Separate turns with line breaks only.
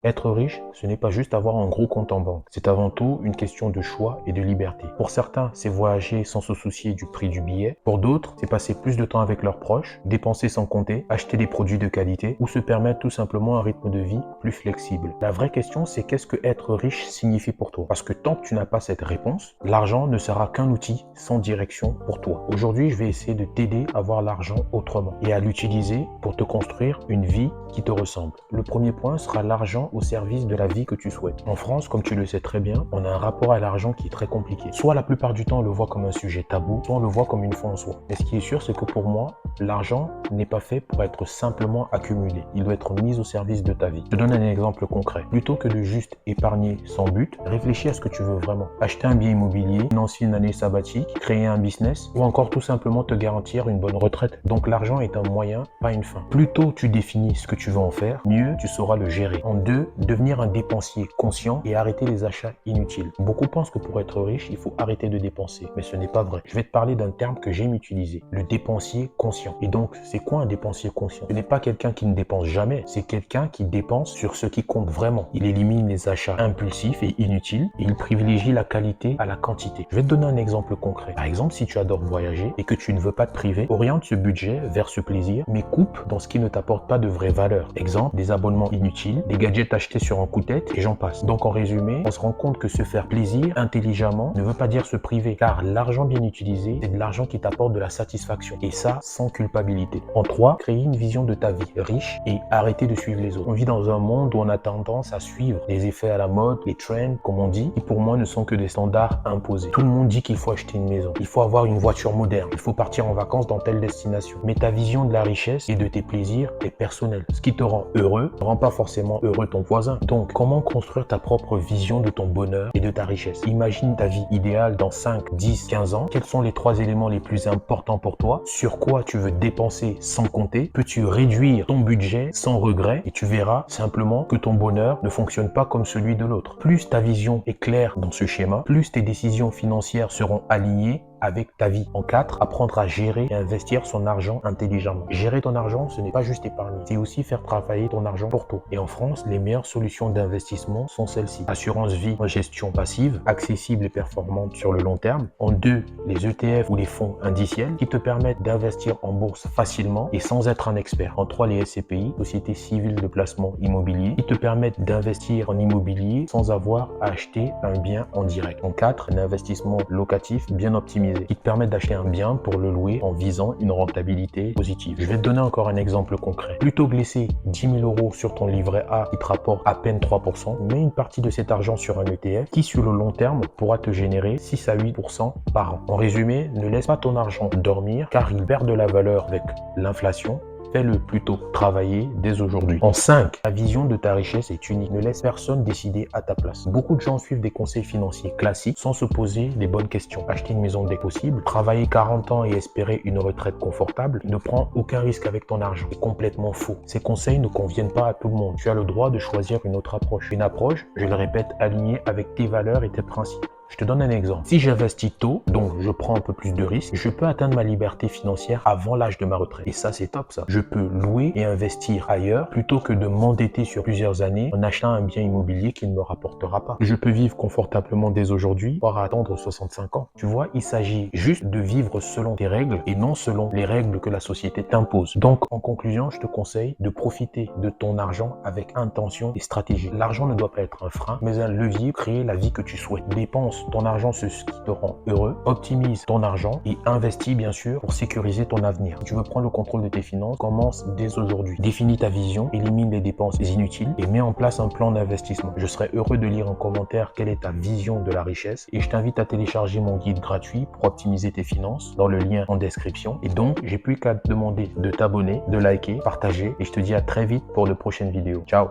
Être riche, ce n'est pas juste avoir un gros compte en banque. C'est avant tout une question de choix et de liberté. Pour certains, c'est voyager sans se soucier du prix du billet. Pour d'autres, c'est passer plus de temps avec leurs proches, dépenser sans compter, acheter des produits de qualité ou se permettre tout simplement un rythme de vie plus flexible. La vraie question, c'est qu'est-ce que être riche signifie pour toi? Parce que tant que tu n'as pas cette réponse, l'argent ne sera qu'un outil sans direction pour toi. Aujourd'hui, je vais essayer de t'aider à voir l'argent autrement et à l'utiliser pour te construire une vie qui te ressemble. Le premier point sera l'argent au service de la vie que tu souhaites. En France, comme tu le sais très bien, on a un rapport à l'argent qui est très compliqué. Soit la plupart du temps, on le voit comme un sujet tabou, soit on le voit comme une fin en soi. Mais ce qui est sûr, c'est que pour moi, l'argent n'est pas fait pour être simplement accumulé. Il doit être mis au service de ta vie. Je te donne un exemple concret. Plutôt que de juste épargner sans but, réfléchis à ce que tu veux vraiment. Acheter un bien immobilier, financer une année sabbatique, créer un business ou encore tout simplement te garantir une bonne retraite. Donc l'argent est un moyen, pas une fin. Plus tôt tu définis ce que tu veux en faire, mieux tu sauras le gérer. En deux, devenir un dépensier conscient et arrêter les achats inutiles. Beaucoup pensent que pour être riche, il faut arrêter de dépenser, mais ce n'est pas vrai. Je vais te parler d'un terme que j'aime utiliser, le dépensier conscient. Et donc, c'est quoi un dépensier conscient? Ce n'est pas quelqu'un qui ne dépense jamais, c'est quelqu'un qui dépense sur ce qui compte vraiment. Il élimine les achats impulsifs et inutiles et il privilégie la qualité à la quantité. Je vais te donner un exemple concret. Par exemple, si tu adores voyager et que tu ne veux pas te priver, oriente ce budget vers ce plaisir, mais coupe dans ce qui ne t'apporte pas de vraie valeur. Exemple, des abonnements inutiles, des gadgets achetés sur un coup de tête et j'en passe. Donc en résumé, on se rend compte que se faire plaisir intelligemment ne veut pas dire se priver, car l'argent bien utilisé, c'est de l'argent qui t'apporte de la satisfaction et ça sans culpabilité. En 3, créer une vision de ta vie riche et arrêter de suivre les autres. On vit dans un monde où on a tendance à suivre les effets à la mode, les trends, comme on dit, qui pour moi ne sont que des standards imposés. Tout le monde dit qu'il faut acheter une maison, il faut avoir une voiture moderne, il faut partir en vacances dans telle destination. Mais ta vision de la richesse et de tes plaisirs est personnelle. Ce qui te rend heureux ne rend pas forcément heureux ton voisin. Donc, comment construire ta propre vision de ton bonheur et de ta richesse? Imagine ta vie idéale dans 5, 10, 15 ans. Quels sont les 3 éléments les plus importants pour toi? Sur quoi tu veux dépenser sans compter? Peux-tu réduire ton budget sans regret? Et tu verras simplement que ton bonheur ne fonctionne pas comme celui de l'autre. Plus ta vision est claire dans ce schéma, plus tes décisions financières seront alignées avec ta vie. En 4, apprendre à gérer et investir son argent intelligemment. Gérer ton argent, ce n'est pas juste épargner, c'est aussi faire travailler ton argent pour toi. Et en France, les meilleures solutions d'investissement sont celles-ci. Assurance vie en gestion passive, accessible et performante sur le long terme. En 2, les ETF ou les fonds indiciels qui te permettent d'investir en bourse facilement et sans être un expert. En 3, les SCPI, sociétés civiles de placement immobilier, qui te permettent d'investir en immobilier sans avoir à acheter un bien en direct. En 4, un investissement locatif bien optimisé qui te permettent d'acheter un bien pour le louer en visant une rentabilité positive. Je vais te donner encore un exemple concret. Plutôt que laisser 10 000 € sur ton livret A qui te rapporte à peine 3%, mets une partie de cet argent sur un ETF qui sur le long terme pourra te générer 6 à 8% par an. En résumé, ne laisse pas ton argent dormir car il perd de la valeur avec l'inflation. Fais-le plutôt travailler dès aujourd'hui. En 5, la vision de ta richesse est unique. Ne laisse personne décider à ta place. Beaucoup de gens suivent des conseils financiers classiques sans se poser les bonnes questions. Acheter une maison dès que possible, travailler 40 ans et espérer une retraite confortable, ne prends aucun risque avec ton argent. C'est complètement faux. Ces conseils ne conviennent pas à tout le monde. Tu as le droit de choisir une autre approche. Une approche, je le répète, alignée avec tes valeurs et tes principes. Je te donne un exemple. Si j'investis tôt, donc je prends un peu plus de risques, je peux atteindre ma liberté financière avant l'âge de ma retraite. Et ça, c'est top ça. Je peux louer et investir ailleurs plutôt que de m'endetter sur plusieurs années en achetant un bien immobilier qui ne me rapportera pas. Je peux vivre confortablement dès aujourd'hui, voire attendre 65 ans. Tu vois, il s'agit juste de vivre selon tes règles et non selon les règles que la société t'impose. Donc, en conclusion, je te conseille de profiter de ton argent avec intention et stratégie. L'argent ne doit pas être un frein, mais un levier pour créer la vie que tu souhaites. Dépense ton argent sur ce qui te rend heureux, optimise ton argent et investis bien sûr pour sécuriser ton avenir. Si tu veux prendre le contrôle de tes finances, commence dès aujourd'hui. Définis ta vision, élimine les dépenses inutiles et mets en place un plan d'investissement. Je serais heureux de lire en commentaire quelle est ta vision de la richesse et je t'invite à télécharger mon guide gratuit pour optimiser tes finances dans le lien en description. Et donc, j'ai plus qu'à te demander de t'abonner, de liker, partager et je te dis à très vite pour de prochaines vidéos. Ciao!